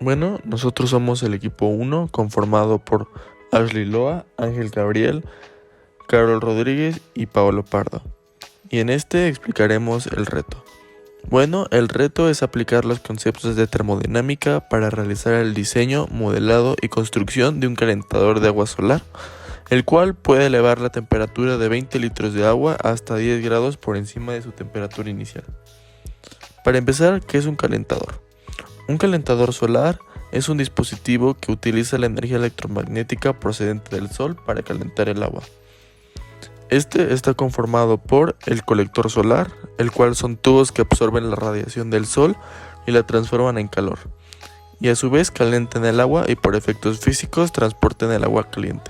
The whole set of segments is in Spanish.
Bueno, nosotros somos el equipo 1 conformado por Ashley Loa, Ángel Gabriel, Carol Rodríguez y Paolo Pardo. Y en este explicaremos el reto. Bueno, el reto es aplicar los conceptos de termodinámica para realizar el diseño, modelado y construcción de un calentador de agua solar, el cual puede elevar la temperatura de 20 litros de agua hasta 10 grados por encima de su temperatura inicial. Para empezar, ¿qué es un calentador? Un calentador solar es un dispositivo que utiliza la energía electromagnética procedente del sol para calentar el agua. Este está conformado por el colector solar, el cual son tubos que absorben la radiación del sol y la transforman en calor, y a su vez calientan el agua y por efectos físicos transportan el agua caliente.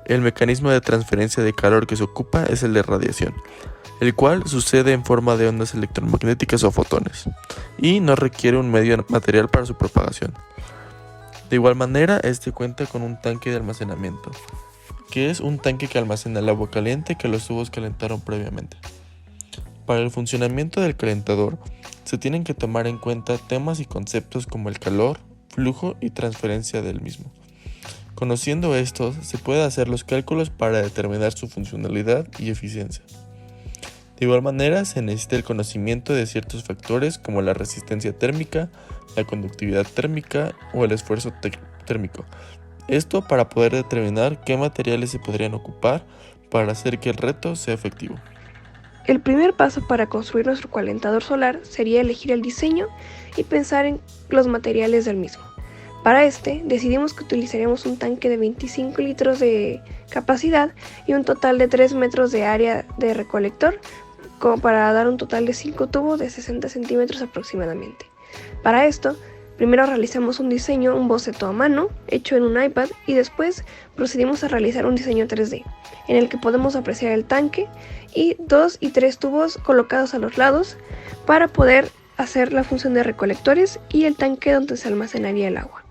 El mecanismo de transferencia de calor que se ocupa es el de radiación, el cual sucede en forma de ondas electromagnéticas o fotones, y no requiere un medio material para su propagación. De igual manera, este cuenta con un tanque de almacenamiento, que es un tanque que almacena el agua caliente que los tubos calentaron previamente. Para el funcionamiento del calentador, se tienen que tomar en cuenta temas y conceptos como el calor, flujo y transferencia del mismo. Conociendo estos, se puede hacer los cálculos para determinar su funcionalidad y eficiencia. De igual manera, se necesita el conocimiento de ciertos factores como la resistencia térmica, la conductividad térmica o el esfuerzo térmico. Esto para poder determinar qué materiales se podrían ocupar para hacer que el reto sea efectivo. El primer paso para construir nuestro calentador solar sería elegir el diseño y pensar en los materiales del mismo. Para este, decidimos que utilizaríamos un tanque de 25 litros de capacidad y un total de 3 metros de área de recolector, como para dar un total de 5 tubos de 60 centímetros aproximadamente. Para esto, primero realizamos un diseño, un boceto a mano, hecho en un iPad, y después procedimos a realizar un diseño 3D, en el que podemos apreciar el tanque y 2 y 3 tubos colocados a los lados para poder hacer la función de recolectores y el tanque donde se almacenaría el agua.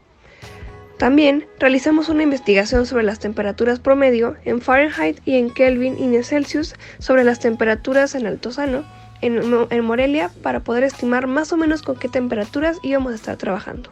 También realizamos una investigación sobre las temperaturas promedio en Fahrenheit y en Kelvin y en Celsius sobre las temperaturas en Altozano, en Morelia, para poder estimar más o menos con qué temperaturas íbamos a estar trabajando.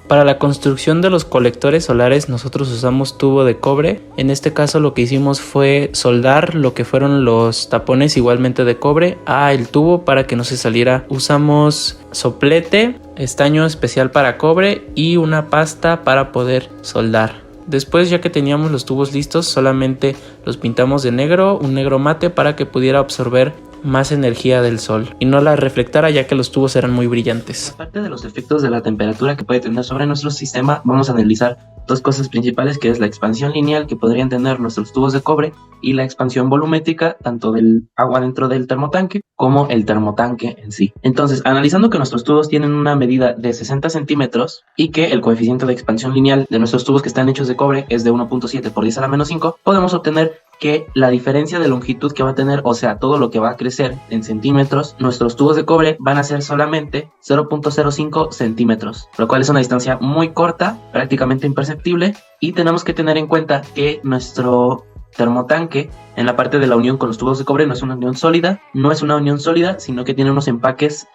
Para la construcción de los colectores solares nosotros usamos tubo de cobre. En este caso lo que hicimos fue soldar lo que fueron los tapones igualmente de cobre a el tubo para que no se saliera. Usamos soplete, estaño especial para cobre y una pasta para poder soldar. Después, ya que teníamos los tubos listos, solamente los pintamos de negro, un negro mate, para que pudiera absorber más energía del sol y no la reflectara, ya que los tubos eran muy brillantes. Aparte de los efectos de la temperatura que puede tener sobre nuestro sistema, vamos a analizar dos cosas principales, que es la expansión lineal que podrían tener nuestros tubos de cobre y la expansión volumétrica, tanto del agua dentro del termotanque como el termotanque en sí. Entonces, analizando que nuestros tubos tienen una medida de 60 centímetros y que el coeficiente de expansión lineal de nuestros tubos que están hechos de cobre es de 1.7 por 10 a la menos 5, podemos obtener que la diferencia de longitud que va a tener, o sea, todo lo que va a crecer en centímetros, nuestros tubos de cobre van a ser solamente 0.05 centímetros, lo cual es una distancia muy corta, prácticamente imperceptible, y tenemos que tener en cuenta que nuestro termotanque, en la parte de la unión con los tubos de cobre, no es una unión sólida, sino que tiene unos empaques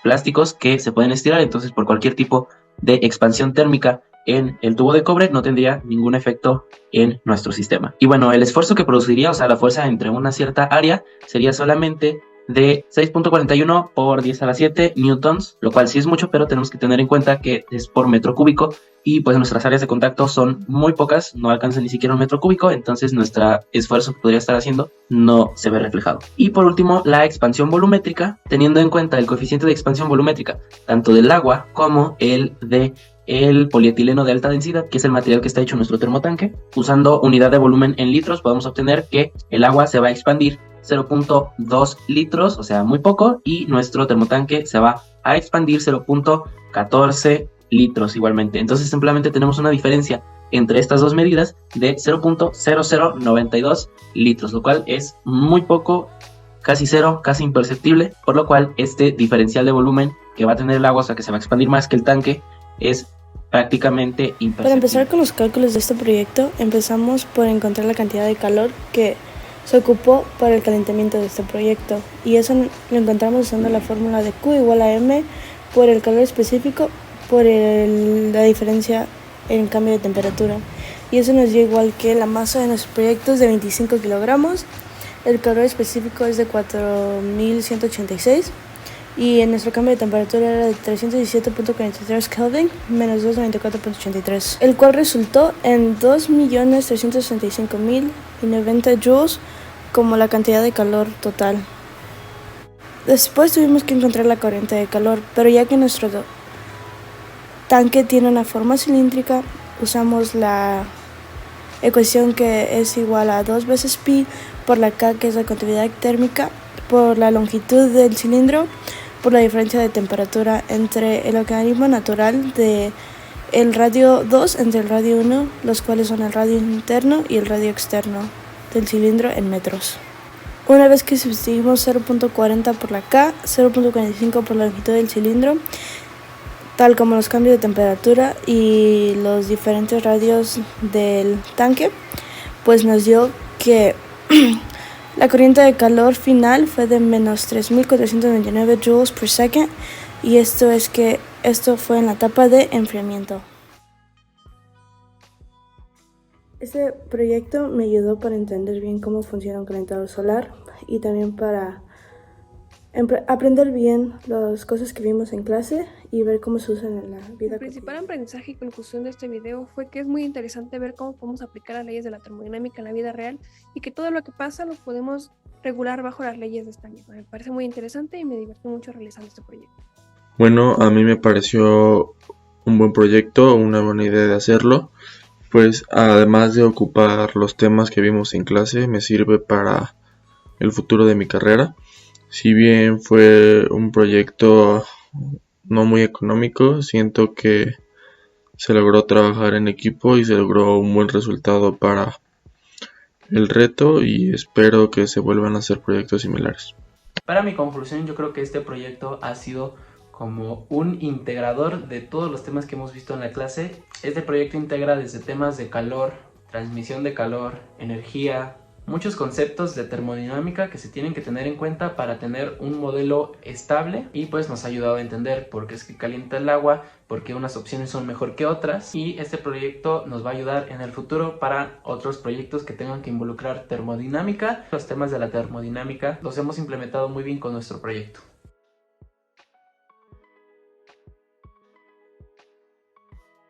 plásticos que se pueden estirar, entonces por cualquier tipo de expansión térmica en el tubo de cobre no tendría ningún efecto en nuestro sistema. Y bueno, el esfuerzo que produciría, o sea, la fuerza entre una cierta área, sería solamente de 6.41 por 10 a la 7 newtons, lo cual sí es mucho, pero tenemos que tener en cuenta que es por metro cúbico y pues nuestras áreas de contacto son muy pocas, no alcanzan ni siquiera un metro cúbico, entonces nuestro esfuerzo que podría estar haciendo no se ve reflejado. Y por último, la expansión volumétrica, teniendo en cuenta el coeficiente de expansión volumétrica tanto del agua como el de el polietileno de alta densidad, que es el material que está hecho en nuestro termotanque. Usando unidad de volumen en litros, podemos obtener que el agua se va a expandir 0.2 litros, o sea, muy poco, y nuestro termotanque se va a expandir 0.14 litros igualmente. Entonces simplemente tenemos una diferencia entre estas dos medidas de 0.0092 litros, lo cual es muy poco, casi cero, casi imperceptible, por lo cual este diferencial de volumen que va a tener el agua, o sea que se va a expandir más que el tanque, es prácticamente imperceptible. Para empezar con los cálculos de este proyecto, empezamos por encontrar la cantidad de calor que se ocupó para el calentamiento de este proyecto, y eso lo encontramos usando la fórmula de Q igual a M por el calor específico por la diferencia en cambio de temperatura. Y eso nos dio igual que la masa de nuestros proyectos de 25 kilogramos, el calor específico es de 4186 y en nuestro cambio de temperatura era de 317.43 Kelvin menos 294.83, el cual resultó en 2.365.090 joules como la cantidad de calor total. Después tuvimos que encontrar la corriente de calor, pero ya que nuestro tanque tiene una forma cilíndrica, usamos la ecuación que es igual a 2 veces pi por la K, que es la conductividad térmica, por la longitud del cilindro, por la diferencia de temperatura entre el organismo natural de el radio 2 entre el radio 1, los cuales son el radio interno y el radio externo del cilindro en metros. Una vez que sustituimos 0.40 por la K, 0.45 por la longitud del cilindro, tal como los cambios de temperatura y los diferentes radios del tanque, pues nos dio que la corriente de calor final fue de menos 3.499 joules per second, y esto fue en la etapa de enfriamiento. Este proyecto me ayudó para entender bien cómo funciona un calentador solar y también para aprender bien las cosas que vimos en clase y ver cómo se usan en la vida. El principal aprendizaje y conclusión de este video fue que es muy interesante ver cómo podemos aplicar las leyes de la termodinámica en la vida real y que todo lo que pasa lo podemos regular bajo las leyes de esta misma. Me parece muy interesante y me divertí mucho realizando este proyecto. Bueno, a mí me pareció un buen proyecto, una buena idea de hacerlo, pues además de ocupar los temas que vimos en clase, me sirve para el futuro de mi carrera. Si bien fue un proyecto no muy económico, siento que se logró trabajar en equipo y se logró un buen resultado para el reto, y espero que se vuelvan a hacer proyectos similares. Para mi conclusión, yo creo que este proyecto ha sido como un integrador de todos los temas que hemos visto en la clase. Este proyecto integra desde temas de calor, transmisión de calor, energía, muchos conceptos de termodinámica que se tienen que tener en cuenta para tener un modelo estable, y pues nos ha ayudado a entender por qué es que calienta el agua, por qué unas opciones son mejor que otras, y este proyecto nos va a ayudar en el futuro para otros proyectos que tengan que involucrar termodinámica. Los temas de la termodinámica los hemos implementado muy bien con nuestro proyecto.